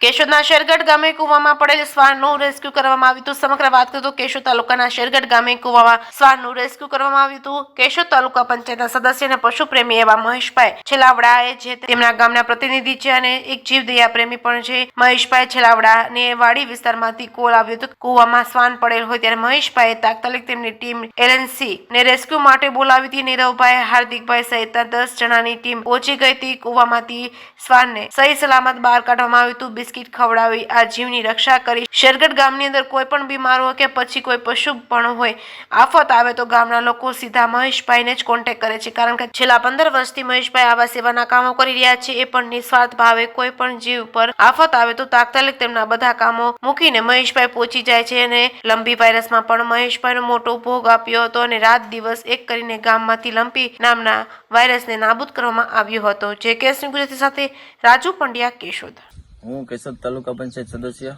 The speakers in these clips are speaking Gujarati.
કેશોદના શેરગઢ ગામે કૂવામાં પડેલ શ્વાનનું રેસ્ક્યુ કરવામાં આવ્યું હતું। સમગ્ર વાત કરીએ તો કેશોદ તાલુકાના શેરગઢ ગામે કૂવામાં શ્વાનનું રેસ્ક્યુ કરવામાં આવ્યું હતું। કેશોદ તાલુકા પંચાયતના સદસ્ય અને પશુ પ્રેમી એવા મહેશભાઈ છેલાવડાએ જે તેમના ગામના પ્રતિનિધિ છે અને એક જીવદયા પ્રેમી પણ છે। મહેશભાઈ છેલાવડાને વાડી વિસ્તારમાંથી કોલ આવ્યો હતો કૂવામાં શ્વાન પડેલ હોય ત્યારે મહેશભાઈએ તાત્કાલિક તેમની ટીમ LNC ને રેસ્ક્યુ માટે બોલાવી હતી। નીરવભાઈ, હાર્દિકભાઈ સહિતના 10 જણાની ટીમ પહોંચી ગઈ હતી। કૂવામાંથી શ્વાનને સહી સલામત બહાર કાઢવામાં આવ્યું હતું। બિસ્કિટ ખવડાવી આ જીવની રક્ષા કરી। શેરગઢ ગામની અંદર કોઈ પણ બીમાર હોય કે પછી કોઈ પશુ પણ હોય આફત આવે તો ગામના લોકો સીધા મહેશભાઈને જ કોન્ટેક્ટ કરે છે, કારણ કે છેલ્લા 15 વર્ષથી મહેશભાઈ આવા સેવાના કામો કરી રહ્યા છે। એ પણ નિસ્વાર્થ ભાવે કોઈ પણ જીવ પર આફત આવે તો તાત્કાલિક તેમના બધા કામો મૂકીને મહેશભાઈ પહોંચી જાય છે અને લંબી વાયરસમાં પણ મહેશભાઈનો મોટો ભોગ આપ્યો હતો અને રાત દિવસ એક કરીને ગામમાંથી લંબી નામના વાયરસને નાબૂદ કરવામાં આવ્યો હતો। જે કેસની ગુજરાતી સાથે રાજુ પંડ્યા, કેશોદ। હું કેશોદ તાલુકા પંચાયત સદસ્ય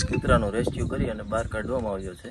કૂતરાનો રેસ્ક્યુ કરી અને બહાર કાઢવામાં આવ્યો છે।